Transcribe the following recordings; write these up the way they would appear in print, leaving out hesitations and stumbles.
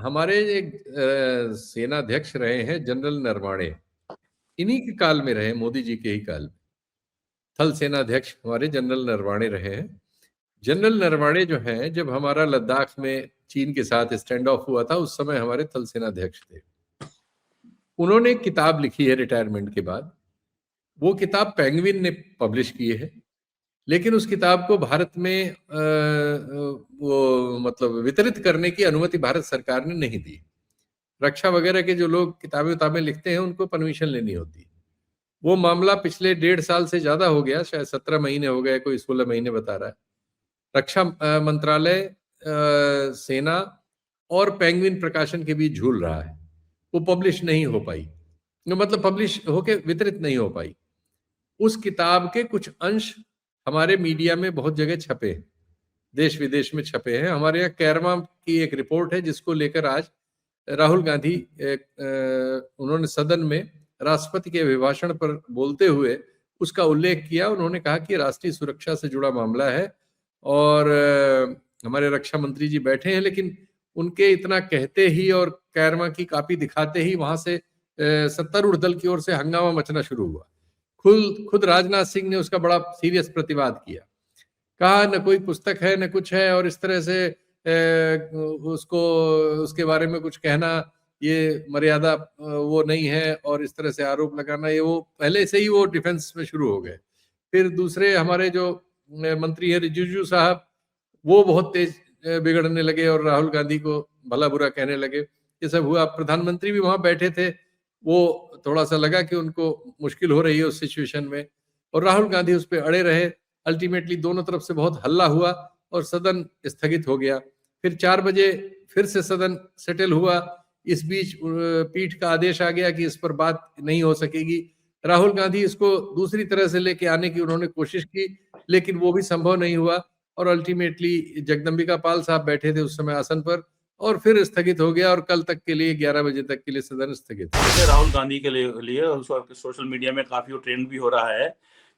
हमारे एक सेनाध्यक्ष रहे हैं जनरल नरवाणे। इन्हीं के काल में रहे, मोदी जी के ही काल में। थल सेनाध्यक्ष हमारे जनरल नरवाणे रहे हैं। जनरल नरवाणे जो हैं, जब हमारा लद्दाख में चीन के साथ स्टैंड ऑफ हुआ था, उस समय हमारे थल सेनाध्यक्ष थे। उन्होंने एक किताब लिखी है रिटायरमेंट के बाद। वो किताब पेंगुइन ने पब्लिश की है, लेकिन उस किताब को भारत में वो मतलब वितरित करने की अनुमति भारत सरकार ने नहीं दी। रक्षा वगैरह के जो लोग किताबें लिखते हैं, उनको परमिशन लेनी होती। वो मामला पिछले 1.5 साल से ज्यादा हो गया, शायद 17 महीने हो गए, कोई 16 महीने बता रहा है। रक्षा मंत्रालय, सेना और पेंगुइन प्रकाशन के बीच झूल रहा है। वो पब्लिश नहीं हो पाई, मतलब पब्लिश होके वितरित नहीं हो पाई। उस किताब के कुछ अंश हमारे मीडिया में बहुत जगह छपे हैं, देश विदेश में छपे हैं। हमारे यहाँ कैरमा की एक रिपोर्ट है, जिसको लेकर आज राहुल गांधी उन्होंने सदन में राष्ट्रपति के अभिभाषण पर बोलते हुए उसका उल्लेख किया। उन्होंने कहा कि राष्ट्रीय सुरक्षा से जुड़ा मामला है और हमारे रक्षा मंत्री जी बैठे हैं, लेकिन उनके इतना कहते ही और कैरमा की कॉपी दिखाते ही वहां से सत्तारूढ़ दल की ओर से हंगामा मचना शुरू हुआ। खुद राजनाथ सिंह ने उसका बड़ा सीरियस प्रतिवाद किया। कहा न कोई पुस्तक है न कुछ है, और इस तरह से उसको उसके बारे में कुछ कहना ये मर्यादा वो नहीं है, और इस तरह से आरोप लगाना, ये वो पहले से ही वो डिफेंस में शुरू हो गए। फिर दूसरे हमारे जो मंत्री है रिजिजू साहब, वो बहुत तेज बिगड़ने लगे और राहुल गांधी को भला बुरा कहने लगे। ये सब हुआ। प्रधानमंत्री भी वहां बैठे थे, वो थोड़ा सा लगा कि उनको मुश्किल हो रही है उस सिचुएशन में, और राहुल गांधी उस पर अड़े रहे। अल्टीमेटली दोनों तरफ से बहुत हल्ला हुआ और सदन स्थगित हो गया। फिर 4 बजे फिर से सदन सेटल हुआ। इस बीच पीठ का आदेश आ गया कि इस पर बात नहीं हो सकेगी। राहुल गांधी इसको दूसरी तरह से लेके आने की उन्होंने कोशिश की, लेकिन वो भी संभव नहीं हुआ, और अल्टीमेटली जगदम्बिका पाल साहब बैठे थे उस समय आसन पर, और फिर स्थगित हो गया, और कल तक के लिए 11 बजे तक के लिए सदन स्थगित। राहुल गांधी के लिए सोशल मीडिया में काफी ट्रेंड भी हो रहा है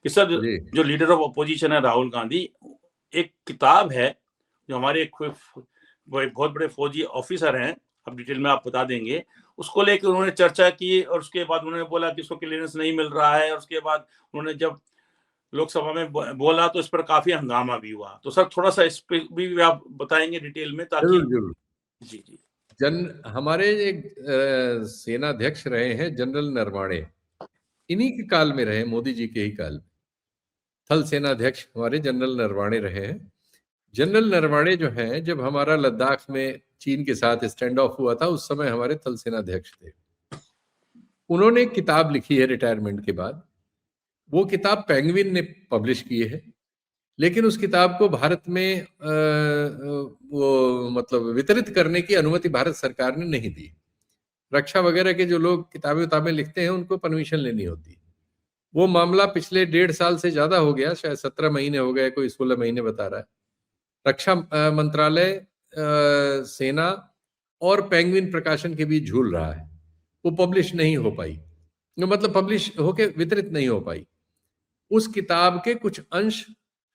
कि सर, जो लीडर ऑफ अपोजिशन है राहुल गांधी, एक किताब है जो हमारे एक बहुत बड़े फौजी ऑफिसर हैं, अब डिटेल में आप बता देंगे, उसको लेकर उन्होंने चर्चा की, और उसके बाद उन्होंने बोला कि उसको क्लियरेंस नहीं मिल रहा है, और उसके बाद उन्होंने जब लोकसभा में बोला तो इस पर काफी हंगामा भी हुआ। तो सर थोड़ा सा इस पे भी आप बताएंगे डिटेल में, ताकि जरूर। जी जी। हमारे एक सेनाध्यक्ष रहे हैं जनरल नरवाणे। इन्हीं के काल में रहे, मोदी जी के ही काल में। थल सेनाध्यक्ष हमारे जनरल नरवाणे रहे हैं। जनरल नरवाणे जो हैं, जब हमारा लद्दाख में चीन के साथ स्टैंड ऑफ हुआ था, उस समय हमारे थल सेनाध्यक्ष थे। उन्होंने एक किताब लिखी है रिटायरमेंट के बाद। वो किताब पेंगुइन ने पब्लिश की है, लेकिन उस किताब को भारत में वो मतलब वितरित करने की अनुमति भारत सरकार ने नहीं दी। रक्षा वगैरह के जो लोग किताबें लिखते हैं, उनको परमिशन लेनी होती। वो मामला पिछले 1.5 साल से ज्यादा हो गया, शायद 17 महीने हो गए, कोई 16 महीने बता रहा है। रक्षा मंत्रालय, सेना और पेंगुइन प्रकाशन के बीच झूल रहा है। वो पब्लिश नहीं हो पाई, मतलब पब्लिश होके वितरित नहीं हो पाई। उस किताब के कुछ अंश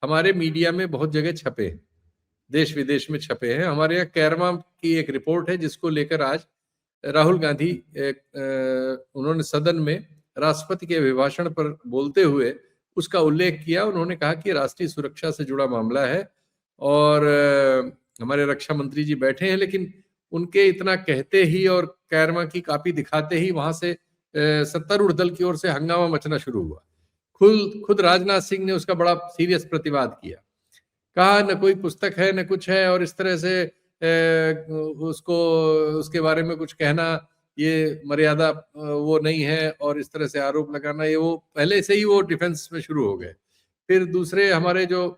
हमारे मीडिया में बहुत जगह छपे हैं, देश विदेश में छपे हैं। हमारे यहाँ कैरमा की एक रिपोर्ट है, जिसको लेकर आज राहुल गांधी उन्होंने सदन में राष्ट्रपति के अभिभाषण पर बोलते हुए उसका उल्लेख किया। उन्होंने कहा कि राष्ट्रीय सुरक्षा से जुड़ा मामला है, और हमारे रक्षा मंत्री जी बैठे हैं, लेकिन उनके इतना कहते ही और कैरमा की कॉपी दिखाते ही वहां से सत्तारूढ़ दल की ओर से हंगामा मचना शुरू हुआ। खुद राजनाथ सिंह ने उसका बड़ा सीरियस प्रतिवाद किया। कहा न कोई पुस्तक है न कुछ है, और इस तरह से उसको उसके बारे में कुछ कहना ये मर्यादा वो नहीं है, और इस तरह से आरोप लगाना, ये वो पहले से ही वो डिफेंस में शुरू हो गए। फिर दूसरे हमारे जो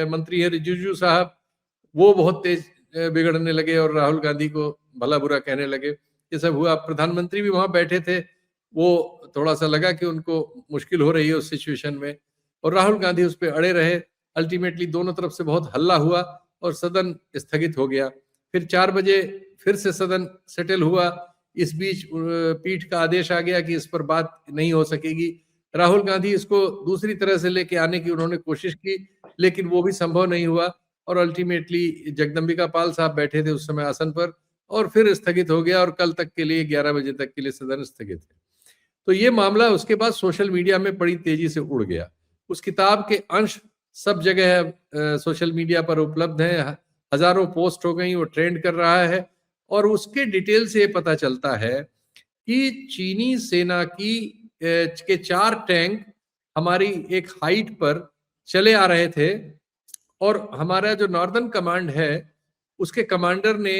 मंत्री है रिजिजू साहब, वो बहुत तेज बिगड़ने लगे और राहुल गांधी को भला बुरा कहने लगे। ये सब हुआ। प्रधानमंत्री भी वहां बैठे थे, वो थोड़ा सा लगा कि उनको मुश्किल हो रही है उस सिचुएशन में, और राहुल गांधी उस पर अड़े रहे। अल्टीमेटली दोनों तरफ से बहुत हल्ला हुआ और सदन स्थगित हो गया। फिर 4 बजे फिर से सदन सेटल हुआ। इस बीच पीठ का आदेश आ गया कि इस पर बात नहीं हो सकेगी। राहुल गांधी इसको दूसरी तरह से लेके आने की उन्होंने कोशिश की, लेकिन वो भी संभव नहीं हुआ, और अल्टीमेटली जगदम्बिका पाल साहब बैठे थे उस समय आसन पर, और फिर स्थगित हो गया और कल तक के लिए 11 बजे तक के लिए सदन स्थगित है। तो ये मामला उसके बाद सोशल मीडिया में बड़ी तेजी से उड़ गया। उस किताब के अंश सब जगह सोशल मीडिया पर उपलब्ध हैं, हजारों पोस्ट हो गई, वो ट्रेंड कर रहा है। और उसके डिटेल से ये पता चलता है कि चीनी सेना के 4 टैंक हमारी एक हाइट पर चले आ रहे थे और हमारा जो नॉर्दर्न कमांड है उसके कमांडर ने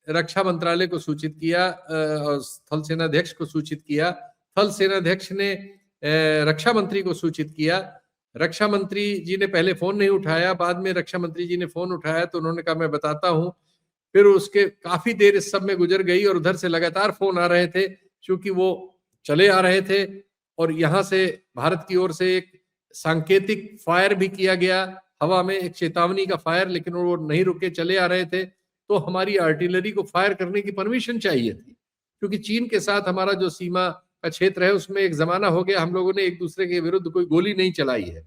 रक्षा मंत्रालय को सूचित किया और थल सेनाध्यक्ष को सूचित किया। थल सेनाध्यक्ष ने रक्षा मंत्री को सूचित किया। रक्षा मंत्री जी ने पहले फोन नहीं उठाया, बाद में रक्षा मंत्री जी ने फोन उठाया तो उन्होंने कहा मैं बताता हूं। फिर उसके काफी देर इस सब में गुजर गई और उधर से लगातार फोन आ रहे थे क्योंकि वो चले आ रहे थे और यहां से भारत की ओर से एक सांकेतिक फायर भी किया गया, हवा में एक चेतावनी का फायर, लेकिन वो नहीं रुके, चले आ रहे थे। तो हमारी आर्टिलरी को फायर करने की परमिशन चाहिए थी क्योंकि चीन के साथ हमारा जो सीमा का क्षेत्र है उसमें एक जमाना हो गया हम लोगों ने एक दूसरे के विरुद्ध कोई गोली नहीं चलाई है।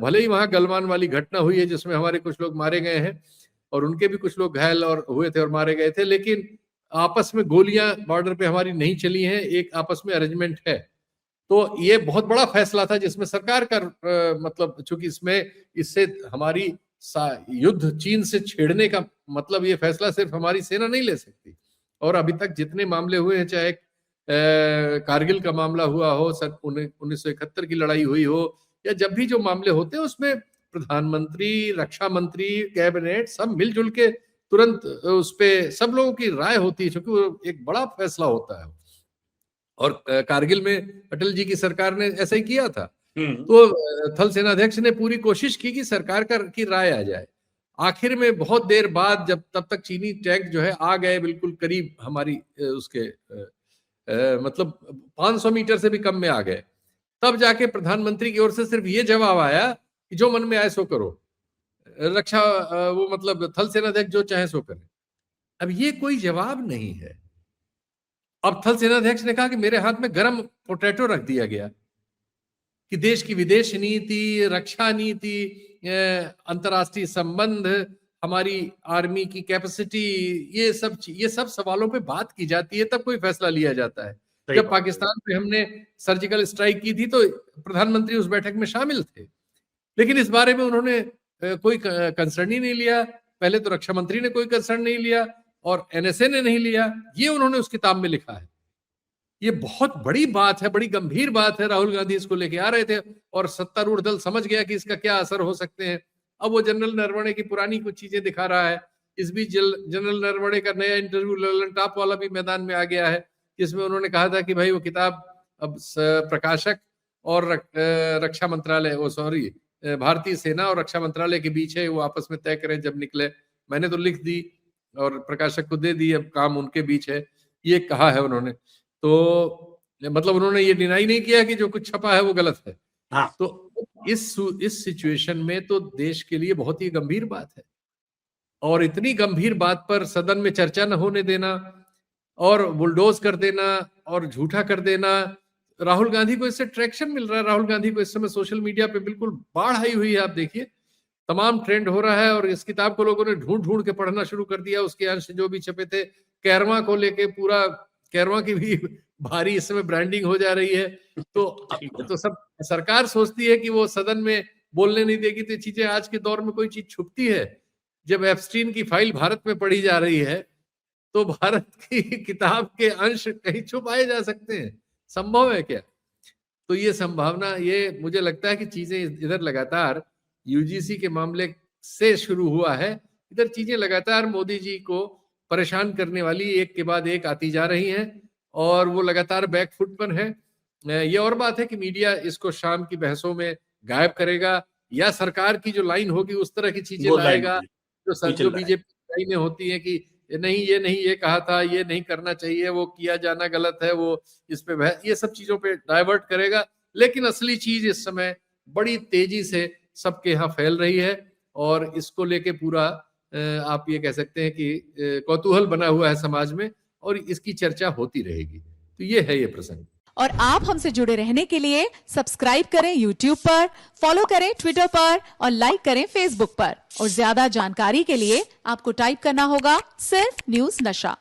भले ही वहां गलवान वाली घटना हुई है जिसमें हमारे कुछ लोग मारे गए हैं और उनके भी कुछ लोग घायल और हुए थे और मारे गए थे, लेकिन आपस में गोलियां बॉर्डर पे हमारी नहीं चली हैं, एक आपस में अरेंजमेंट है। तो ये बहुत बड़ा फैसला था जिसमें सरकार का मतलब, चूंकि इससे हमारी युद्ध चीन से छेड़ने का मतलब, ये फैसला सिर्फ हमारी सेना नहीं ले सकती। और अभी तक जितने मामले हुए हैं, चाहे कारगिल का मामला हुआ हो, सन 1971 की लड़ाई हुई हो, या जब भी जो मामले होते हैं उसमें प्रधानमंत्री, रक्षा मंत्री, कैबिनेट सब मिलजुल के तुरंत उस पे सब लोगों की राय होती है क्योंकि वो एक बड़ा फैसला होता है। और कारगिल में अटल जी की सरकार ने ऐसा ही किया था। तो थल सेनाध्यक्ष ने पूरी कोशिश की कि सरकार की राय आ जाए। आखिर में बहुत देर बाद जब तब तक चीनी टैंक जो है आ गए बिल्कुल करीब हमारी उसके मतलब 500 मीटर से भी कम में आ गए, तब जाके प्रधानमंत्री की ओर से सिर्फ ये जवाब आया कि जो मन में आए सो करो। रक्षा वो मतलब थल सेनाध्यक्ष जो चाहे सो करे। अब ये कोई जवाब नहीं है। अब थल सेनाध्यक्ष ने कहा कि मेरे हाथ में गरम पोटैटो रख दिया गया कि देश की विदेश नीति, रक्षा नीति, अंतर्राष्ट्रीय संबंध, हमारी आर्मी की कैपेसिटी, ये सब सवालों पे बात की जाती है, तब कोई फैसला लिया जाता है। जब पाकिस्तान पे हमने सर्जिकल स्ट्राइक की थी तो प्रधानमंत्री उस बैठक में शामिल थे, लेकिन इस बारे में उन्होंने कोई कंसर्न ही नहीं लिया। पहले तो रक्षा मंत्री ने कोई कंसर्न नहीं लिया और एनएसए ने नहीं लिया। ये उन्होंने उस किताब में लिखा है। ये बहुत बड़ी बात है, बड़ी गंभीर बात है। राहुल गांधी इसको लेके आ रहे थे और सत्तारूढ़ दल समझ गया कि इसका क्या असर हो सकते हैं। अब वो जनरल नरवणे की पुरानी कुछ चीजें दिखा रहा है। इस बीच जनरल नरवणे का नया इंटरव्यू ललन टॉप वाला भी मैदान में आ गया है, जिसमें उन्होंने कहा था कि भाई वो किताब अब प्रकाशक और रक्षा मंत्रालय, वो सॉरी भारतीय सेना और रक्षा मंत्रालय के बीच है, वो आपस में तय करें जब निकले। मैंने तो लिख दी और प्रकाशक को दे दी, अब काम उनके बीच है, ये कहा है उन्होंने। तो मतलब उन्होंने ये डिनाई नहीं किया कि जो कुछ छपा है वो गलत है। हाँ। तो इस सिचुएशन में तो देश के लिए बहुत ही गंभीर बात है और इतनी गंभीर बात पर सदन में चर्चा न होने देना और बुलडोज कर देना और झूठा कर देना। राहुल गांधी को इससे ट्रैक्शन मिल रहा है। राहुल गांधी को इस समय सोशल मीडिया पे बिल्कुल बाढ़ आई हुई है। आप देखिए तमाम ट्रेंड हो रहा है और इस किताब को लोगों ने ढूंढ ढूंढ के पढ़ना शुरू कर दिया। उसके अंश जो भी छपे थे, कैरवा को लेके पूरा, कैरवा की भी भारी इस समय ब्रांडिंग हो जा रही है। तो सब सरकार सोचती है कि वो सदन में बोलने नहीं देगी। तो चीजें आज के दौर में कोई चीज छुपती है? जब एप्स्टीन की फाइल भारत में पढ़ी जा रही है तो भारत की किताब के अंश कहीं छुपाए जा सकते हैं? संभव है क्या? तो ये संभावना, ये मुझे लगता है कि चीजें इधर लगातार यूजीसी के मामले से शुरू हुआ है, इधर चीजें लगातार मोदी जी को परेशान करने वाली एक के बाद एक आती जा रही हैं और वो लगातार बैकफुट पर है। ये और बात है कि मीडिया इसको शाम की बहसों में गायब करेगा या सरकार की जो लाइन होगी उस तरह की चीजें लाएगा जो बीजेपी लाइनें होती हैं कि नहीं ये नहीं, ये कहा था, ये नहीं करना चाहिए, वो किया जाना गलत है, वो इस पे ये सब चीजों पे डाइवर्ट करेगा। लेकिन असली चीज इस समय बड़ी तेजी से सबके यहाँ फैल रही है और इसको लेके पूरा आप ये कह सकते हैं कि कौतूहल बना हुआ है समाज में और इसकी चर्चा होती रहेगी। तो ये है ये प्रसंग। और आप हमसे जुड़े रहने के लिए सब्सक्राइब करें YouTube पर, फॉलो करें ट्विटर पर और लाइक करें Facebook पर। और ज्यादा जानकारी के लिए आपको टाइप करना होगा सिर्फ न्यूज नशा।